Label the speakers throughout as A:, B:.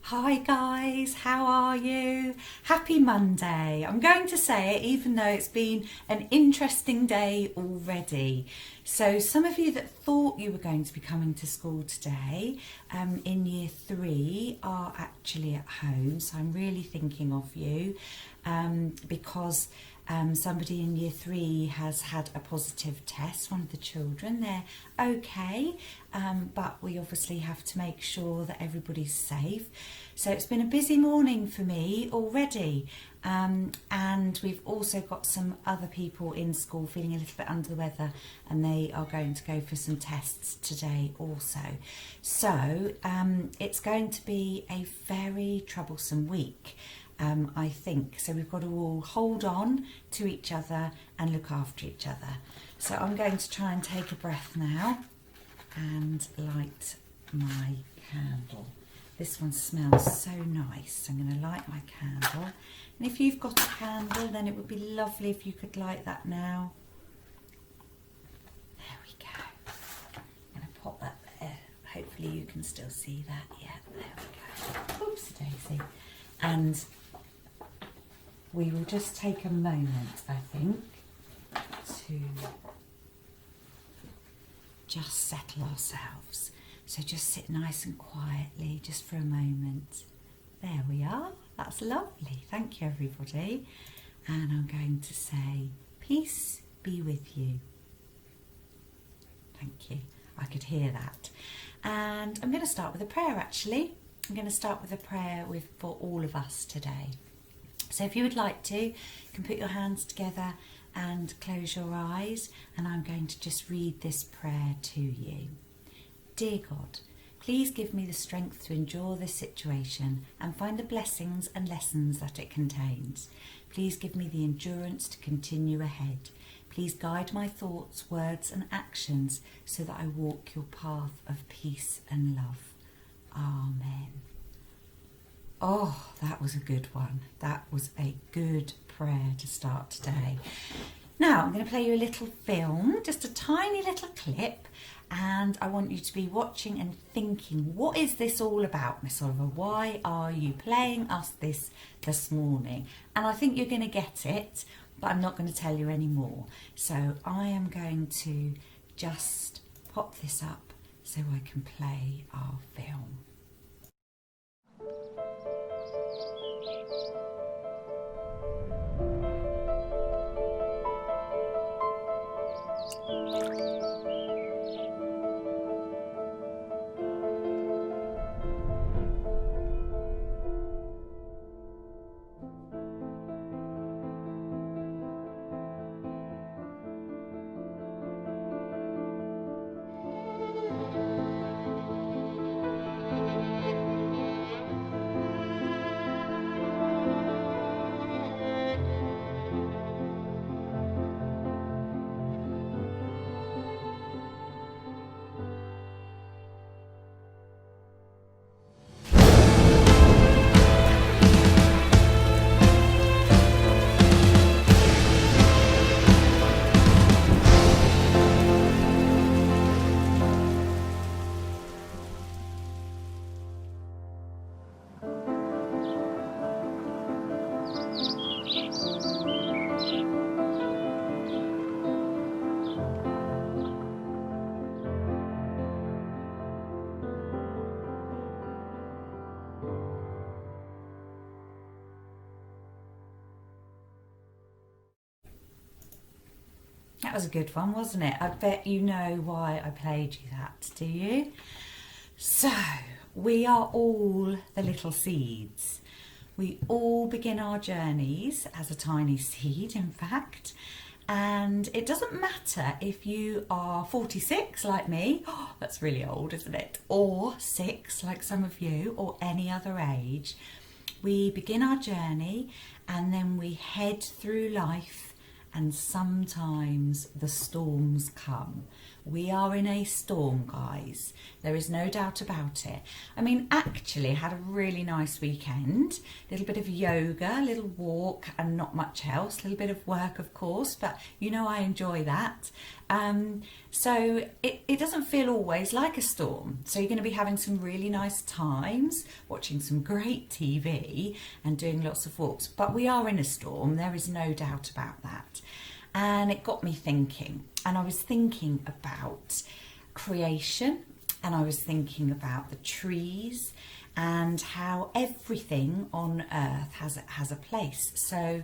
A: Hi guys, how are you? Happy Monday. I'm going to say it even though it's been an interesting day already. So some of you that thought you were going to be coming to school today in year 3 are actually at home. So I'm really thinking of you because somebody in year 3 has had a positive test, one of the children. They're okay, but we obviously have to make sure that everybody's safe. So it's been a busy morning for me already, and we've also got some other people in school feeling a little bit under the weather, and they are going to go for some tests today also. So it's going to be a very troublesome week. I think. So we've got to all hold on to each other and look after each other. So I'm going to try and take a breath now and light my candle. This one smells so nice. I'm going to light my candle. And if you've got a candle, then it would be lovely if you could light that now. There we go. I'm going to pop that there. Hopefully you can still see that. Yeah, there we go. Oops, Daisy. And we will just take a moment, I think, to just settle ourselves. So just sit nice and quietly, just for a moment. There we are. That's lovely. Thank you, everybody. And I'm going to say, peace be with you. Thank you. I could hear that. And I'm going to start with a prayer, actually. I'm going to start with a prayer for all of us today. So if you would like to, you can put your hands together and close your eyes, and I'm going to just read this prayer to you. Dear God, please give me the strength to endure this situation and find the blessings and lessons that it contains. Please give me the endurance to continue ahead. Please guide my thoughts, words and actions so that I walk your path of peace and love. Amen. Oh, that was a good one. That was a good prayer to start today. Now, I'm going to play you a little film, just a tiny little clip, and I want you to be watching and thinking, what is this all about, Miss Oliver? Why are you playing us this morning? And I think you're going to get it, but I'm not going to tell you any more. So I am going to just pop this up so I can play our film. That was a good one, wasn't it? I bet you know why I played you that, do you? So, we are all the little seeds. We all begin our journeys as a tiny seed, in fact. And it doesn't matter if you are 46 like me, oh, that's really old, isn't it? Or 6 like some of you, or any other age. We begin our journey and then we head through life, and sometimes the storms come. We are in a storm, guys. There is no doubt about it. I mean, actually, I had a really nice weekend. A little bit of yoga, a little walk, and not much else. A little bit of work, of course, but you know I enjoy that. So it doesn't feel always like a storm. So you're going to be having some really nice times, watching some great TV and doing lots of walks. But we are in a storm, there is no doubt about that. And it got me thinking. And I was thinking about creation, and I was thinking about the trees and how everything on earth has a place. So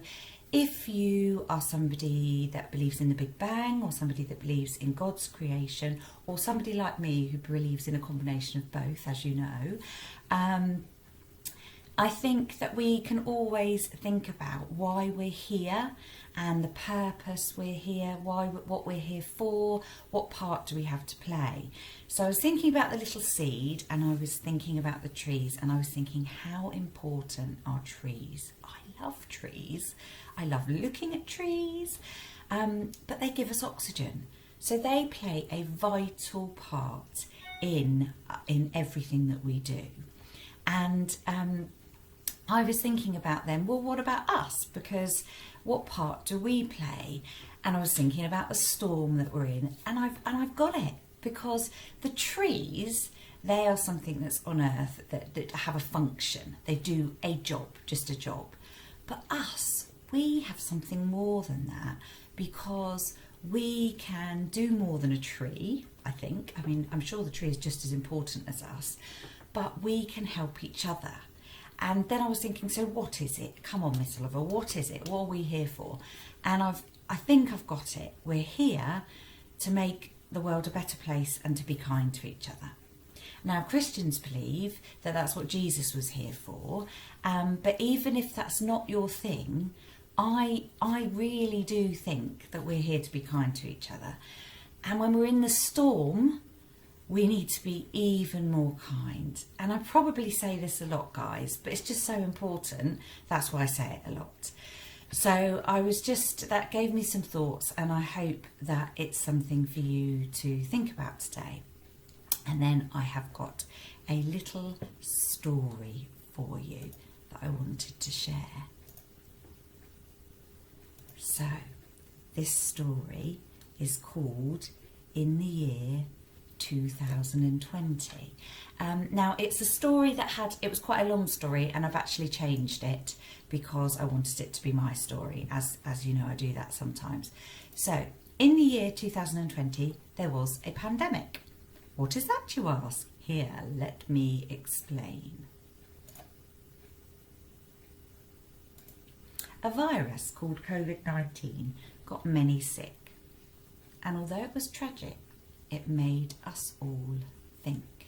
A: if you are somebody that believes in the Big Bang, or somebody that believes in God's creation, or somebody like me who believes in a combination of both, as you know, I think that we can always think about why we're here and the purpose we're here, what we're here for, what part do we have to play. So I was thinking about the little seed, and I was thinking about the trees, and I was thinking, how important are trees? I love trees. I love looking at trees, but they give us oxygen. So they play a vital part in everything that we do. And I was thinking about them, well, what about us? Because what part do we play? And I was thinking about the storm that we're in, and I've got it, because the trees, they are something that's on earth that have a function. They do a job, just a job. But us, we have something more than that, because we can do more than a tree, I think. I mean, I'm sure the tree is just as important as us, but we can help each other. And then I was thinking, so what is it? Come on, Miss Oliver, what is it? What are we here for? And I think I've got it. We're here to make the world a better place and to be kind to each other. Now, Christians believe that that's what Jesus was here for. But even if that's not your thing, I really do think that we're here to be kind to each other. And when we're in the storm, we need to be even more kind. And I probably say this a lot, guys, but it's just so important. That's why I say it a lot. So that gave me some thoughts, and I hope that it's something for you to think about today. And then I have got a little story for you that I wanted to share. So this story is called In the Year 2020. Now, it's a story it was quite a long story, and I've actually changed it because I wanted it to be my story, as you know, I do that sometimes. So, in the year 2020, there was a pandemic. What is that, you ask? Here, let me explain. A virus called COVID-19 got many sick, and although it was tragic, it made us all think.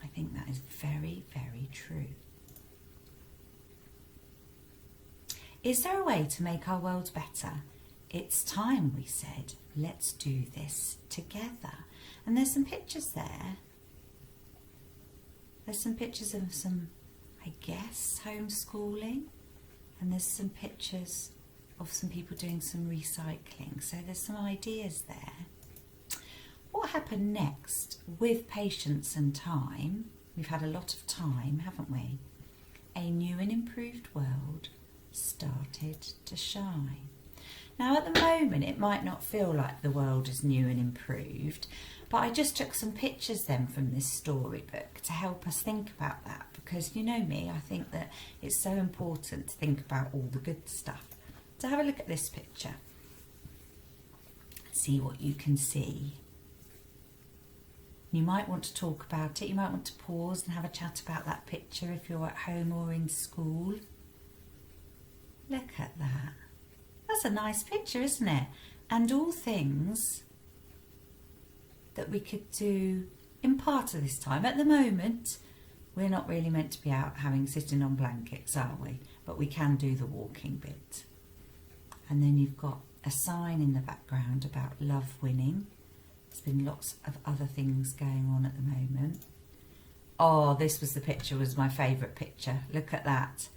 A: I think that is very, very true. Is there a way to make our world better? It's time, we said. Let's do this together. And there's some pictures there. There's some pictures of some, I guess, homeschooling. And there's some pictures of some people doing some recycling. So there's some ideas there. What happened next with patience and time? We've had a lot of time, haven't we? A new and improved world started to shine. Now, at the moment, it might not feel like the world is new and improved, but I just took some pictures then from this storybook to help us think about that, because you know me, I think that it's so important to think about all the good stuff. So have a look at this picture. See what you can see. You might want to talk about it. You might want to pause and have a chat about that picture if you're at home or in school. Look at that. That's a nice picture, isn't it? And all things that we could do in part of this time. At the moment, we're not really meant to be out sitting on blankets, are we? But we can do the walking bit. And then you've got a sign in the background about love winning. There's been lots of other things going on at the moment. Oh, this was my favourite picture. Look at that.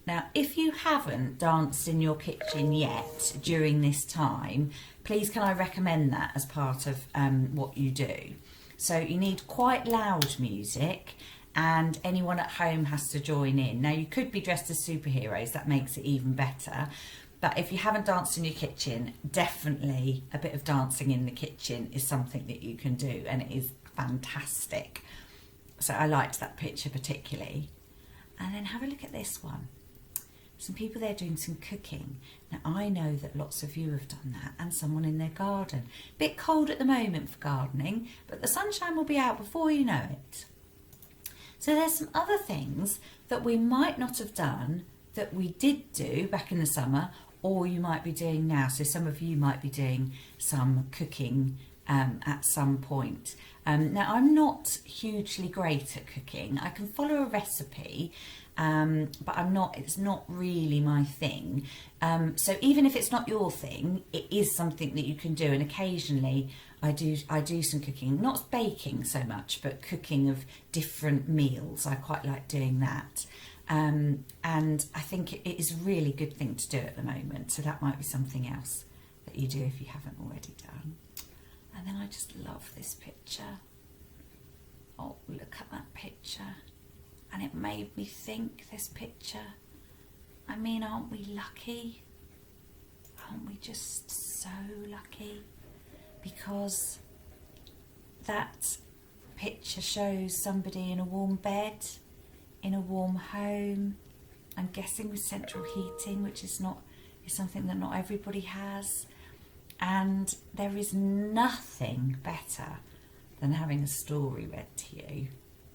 A: Now, if you haven't danced in your kitchen yet during this time, please can I recommend that as part of what you do. So you need quite loud music, and anyone at home has to join in. Now, you could be dressed as superheroes, that makes it even better. But if you haven't danced in your kitchen, definitely a bit of dancing in the kitchen is something that you can do, and it is fantastic. So I liked that picture particularly. And then have a look at this one. Some people there doing some cooking. Now, I know that lots of you have done that, and someone in their garden. Bit cold at the moment for gardening, but the sunshine will be out before you know it. So there's some other things that we might not have done that we did do back in the summer, or you might be doing now. So some of you might be doing some cooking at some point. Now, I'm not hugely great at cooking. I can follow a recipe, but it's not really my thing. So even if it's not your thing, it is something that you can do. And occasionally I do some cooking, not baking so much, but cooking of different meals. I quite like doing that. And I think it is a really good thing to do at the moment. So that might be something else that you do if you haven't already done. And then I just love this picture. Oh, look at that picture. And it made me think, this picture. I mean, aren't we lucky? Aren't we just so lucky? Because that picture shows somebody in a warm bed, in a warm home. I'm guessing with central heating, which is something that not everybody has. And there is nothing better than having a story read to you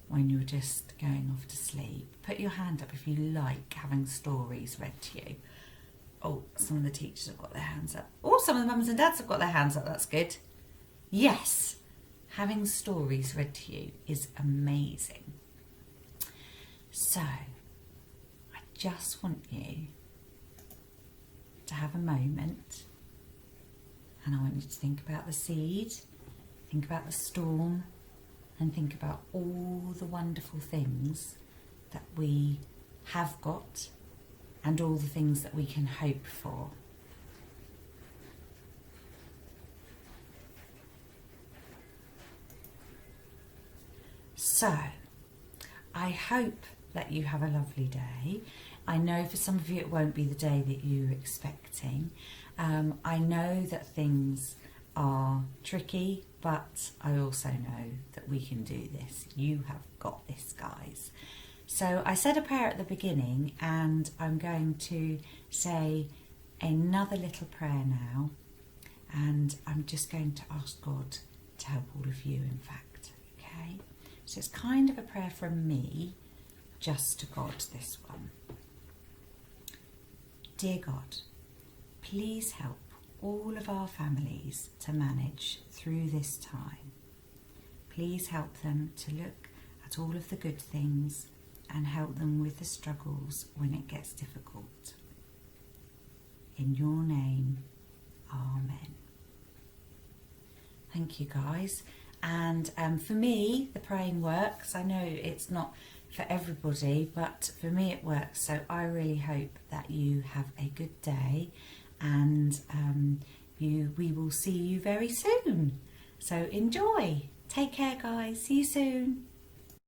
A: when you're just going off to sleep. Put your hand up if you like having stories read to you. Oh, some of the teachers have got their hands up. Oh, some of the mums and dads have got their hands up. That's good. Yes, having stories read to you is amazing. So, I just want you to have a moment, and I want you to think about the seed, think about the storm, and think about all the wonderful things that we have got and all the things that we can hope for. So, I hope that you have a lovely day. I know for some of you it won't be the day that you're expecting. I know that things are tricky, but I also know that we can do this. You have got this, guys. So I said a prayer at the beginning, and I'm going to say another little prayer now, and I'm just going to ask God to help all of you, in fact, okay? So it's kind of a prayer from me, just to God, this one. Dear God, please help all of our families to manage through this time. Please help them to look at all of the good things and help them with the struggles when it gets difficult. In your name, Amen. Thank you, guys. And for me, the praying works. I know it's not for everybody, but for me it works. So I really hope that you have a good day, and we will see you very soon. So enjoy. Take care, guys. See you soon.